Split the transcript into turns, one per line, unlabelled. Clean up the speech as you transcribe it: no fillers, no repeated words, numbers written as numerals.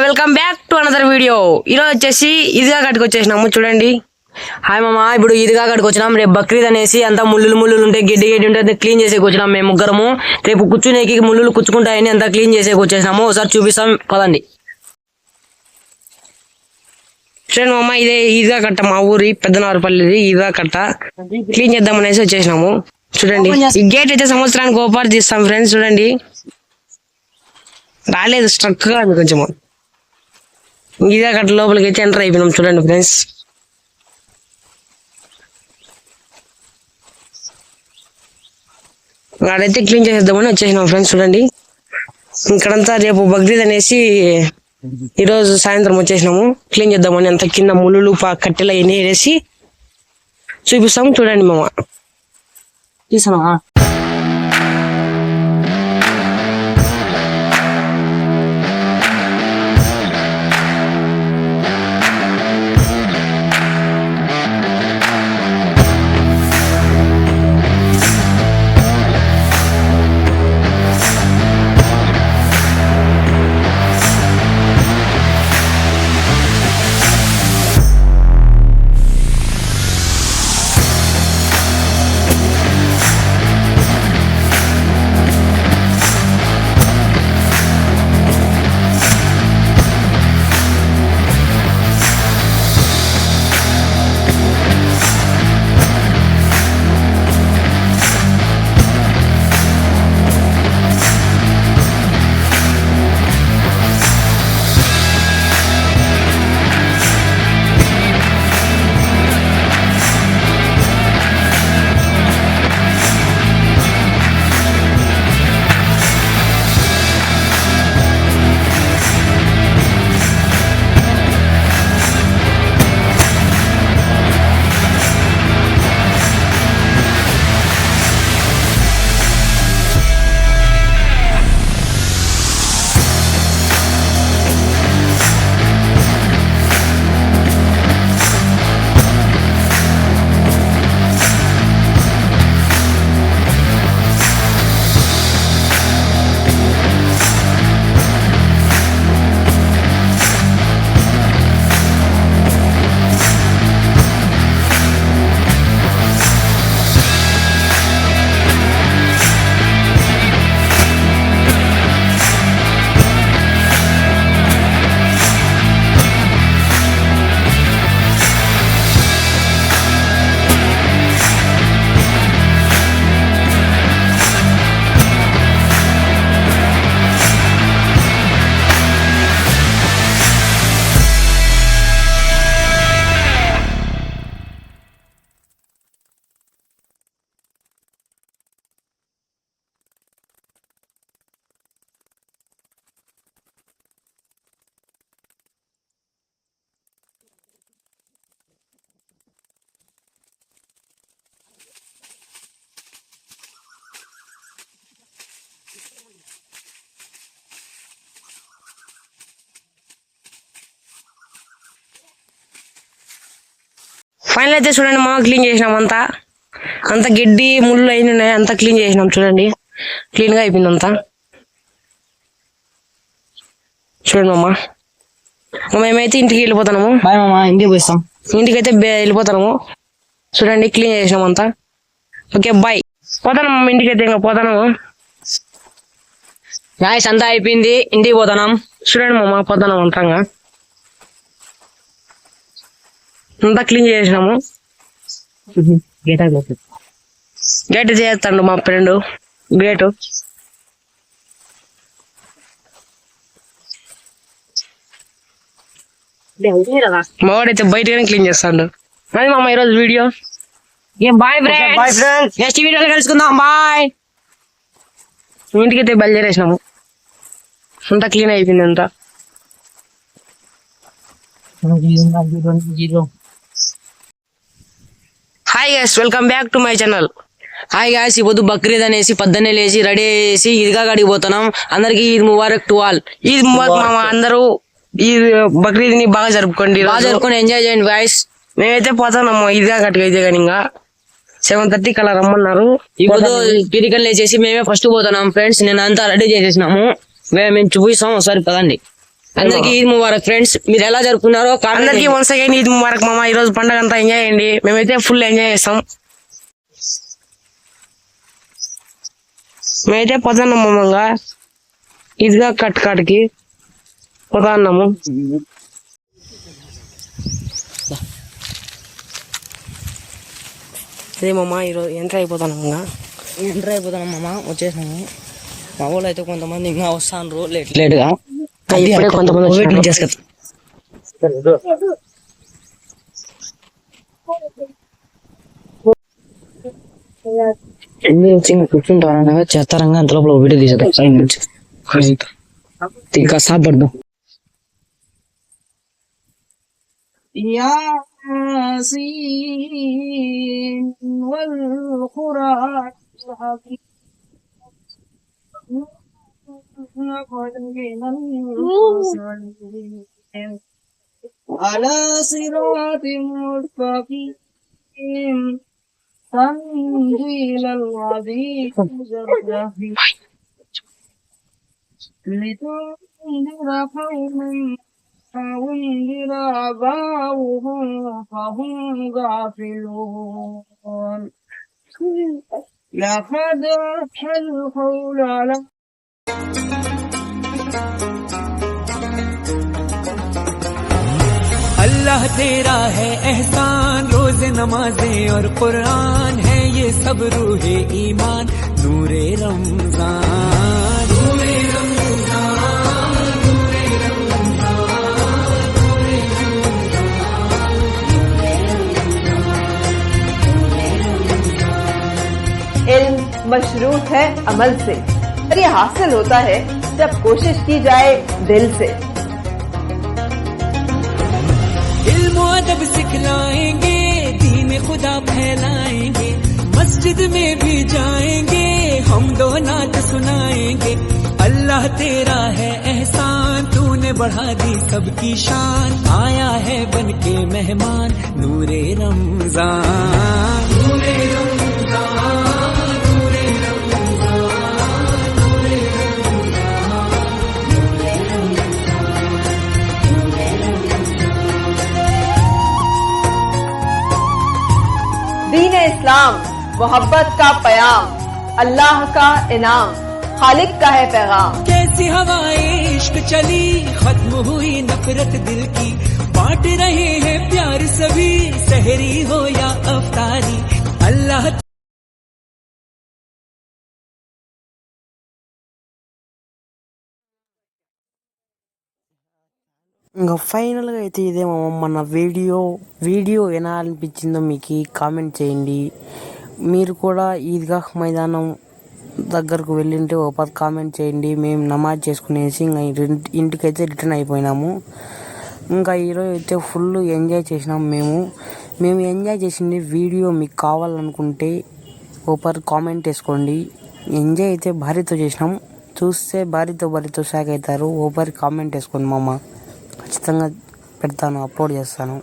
Welcome back to another video. ఈరోజు వచ్చేసి ఈద్గా గడ్డకి వచ్చేసినాము చూడండి.
హాయ్ మామ, ఇప్పుడు ఈద్గా గడ్డకి వచ్చినాం. రేపు బక్రీద్ అనేసి అంతా ముళ్ళు ఉంటాయి, గడ్డి ఉంటే క్లీన్ చేసేకి వచ్చినాం మేము ముగ్గురము. రేపు కూర్చునేకి ముళ్ళు కుచ్చుకుంటాయని అంతా క్లీన్ చేసేకి వచ్చేసినాము. ఒకసారి చూపిస్తాం పదండి.
చూడండి మామ, ఇదే ఈద్గా కట్ట, మా ఊరి పెద్దనారుపల్లిది ఈద్గా కట్ట. క్లీన్ చేద్దాం అనేసి వచ్చేసినాము. చూడండి ఈ గేట్ అయితే సంవత్సరానికి ఓపార్ తీస్తాం ఫ్రెండ్స్. చూడండి రాలేదు, స్ట్రక్ గా ఉంది కొంచెం. ఈద్గా కట్ట లోపలికి అయితే ఎంటర్ అయిపోయినాం. చూడండి ఫ్రెండ్స్, అక్కడైతే క్లీన్ చేసేద్దామని వచ్చేసినాం ఫ్రెండ్స్. చూడండి ఇక్కడంతా రేపు బక్రీద్ అనేసి ఈరోజు సాయంత్రం వచ్చేసినాము. క్లీన్ చేద్దామని అంత కింద ముళ్ళు కట్టెలు అవన్నీ వేసి చూపిస్తాము. చూడండి మామ,
తీసానా
ఫైనల్ అయితే చూడండి మామ, క్లీన్ చేసినాం. అంతా గడ్డి ముళ్ళు అయిన ఉన్నాయి, అంతా క్లీన్ చేసినాం. చూడండి క్లీన్ గా అయిపోయింది అంతా. చూడండి మామ, మేమైతే ఇంటికి వెళ్ళిపోతున్నాము.
బాయ్ మామ, ఇంటికి పోయిస్తాం.
ఇంటికి అయితే వెళ్ళిపోతున్నాము. చూడండి క్లీన్ చేసినాం అంతా. ఓకే బాయ్, పోతాను ఇంటికి అయితే. ఇంకా పోతాను.
గాయస్ అంతా అయిపోయింది, ఇంటికి పోతున్నాం.
చూడండి మామ, పోతాను అంతంగా. అంతా క్లీన్ చేసినాము. గేట్ చేస్తాడు మా ఫ్రెండ్. గేటు మావాడైతే బయటగానే క్లీన్ చేస్తాడు. అది మామ ఈరోజు వీడియో. బాయ్ ఫ్రెండ్స్, నెక్స్ట్ వీడియోలో కలుసుకుందాం. బాయ్. ఇంటికైతే బయలుదేరేసినాము. అంతా క్లీన్ అయిపోయింది అంతా. Hi guys, welcome back to my channel.
Hi guys, ఇప్పుడు బక్రీద్ అనేసి పొద్దున్నే లేచి రెడీ చేసి ఈద్గా గడికి పోతున్నాం. అందరికి ఈద్ ముబారక్ టు ఆల్.
ఈద్ ముబారక్ మామ. అందరూ ఈ బక్రీద్ ని బాగా జరుపుకోండి,
ఎంజాయ్ చేయండి గాయస్.
మేమైతే పోతాము ఈద్గా గట్టుకు అయితే. కానీ ఇంకా 7:30 కల్లా రమ్మన్నారు.
ఇప్పుడు పిరికలు లేచేసి మేమే ఫస్ట్ పోతున్నాం ఫ్రెండ్స్. నేను అంతా రెడీ చేసేసినాము. మేము చూపిస్తాం ఒకసారి పదండి. అందరికి ఈద్ ముబారక్ ఫ్రెండ్స్. మీరు ఎలా జరుపుకున్నారో
అందరికి వన్స్ అగైన్ ఈద్ ముబారక్ మామ. ఈ రోజు పండగ అంతా ఎంజాయ్ చేయండి. మేమైతే ఫుల్ ఎంజాయ్ చేస్తాం. మేమైతే పోతున్నాం మామంగా ఈద్గా కాడికి పోతా అన్నాము. అదే మామ ఈరోజు ఎంటర్ అయిపోతాను.
ఎంటర్ అయిపోతున్నాం మామ, వచ్చేసినాము. మా వాళ్ళు అయితే కొంతమంది ఇంకా వస్తాను లేట్గా.
ఇప్పుడే కొంతమంది
కూర్చుంటారా చేస్తారంగా అంత లోపల వీడియో తీసేద్దాం. ఇంకా సాపడదాం.
على صراط مستقيم تنزيل العزيز الرحيم لتنذر قوما فأنذر آباؤهم فهم غافلون لقد أفحى القول على
अल्लाह तेरा है एहसान, रोज नमाजें और कुरान है ये सब रूहे ईमान, नूरे रमजान नूरे रमजान नूरे रमजान नूरे रमजान।
इल्म मशरूत है अमल से, और ये हासिल होता है जब कोशिश की जाए दिल से।
इल्म अदब सिखलाएंगे, दीन खुदा फैलाएंगे, मस्जिद में भी जाएंगे, हम दो नात सुनाएंगे। अल्लाह तेरा है एहसान, तूने बढ़ा दी सबकी शान, आया है बन के मेहमान, नूरे रमजान नूरे रमजान नूरे रमजान नूरे
दीन इस्लाम मोहब्बत का पयाम, अल्लाह का इनाम, खालिक का है पैगाम।
कैसी हवाएं इश्क चली, खत्म हुई नफरत दिल की, बांट रहे हैं प्यार सभी, सहरी हो या अफ्तारी, अल्लाह
ఇంకా ఫైనల్గా అయితే ఇదే మన వీడియో ఎలా అనిపించిందో మీకు కామెంట్ చేయండి. మీరు కూడా ఈద్గా మైదానం దగ్గరకు వెళ్ళింటే ఒక కామెంట్ చేయండి. మేము నమాజ్ చేసుకునేసి ఇంకా ఇంటికైతే రిటర్న్ అయిపోయినాము. ఇంకా ఈరోజు అయితే ఫుల్ ఎంజాయ్ చేసినాం. మేము ఎంజాయ్ చేసింది వీడియో మీకు కావాలనుకుంటే ఒకరు కామెంట్ వేసుకోండి. ఎంజాయ్ అయితే భారీతో చేసినాం. చూస్తే భారీతో షాక్ అవుతారు. ఒకరు కామెంట్ వేసుకోండి మామ, ఖచ్చితంగా పెడతాను, అప్లోడ్ చేస్తాను.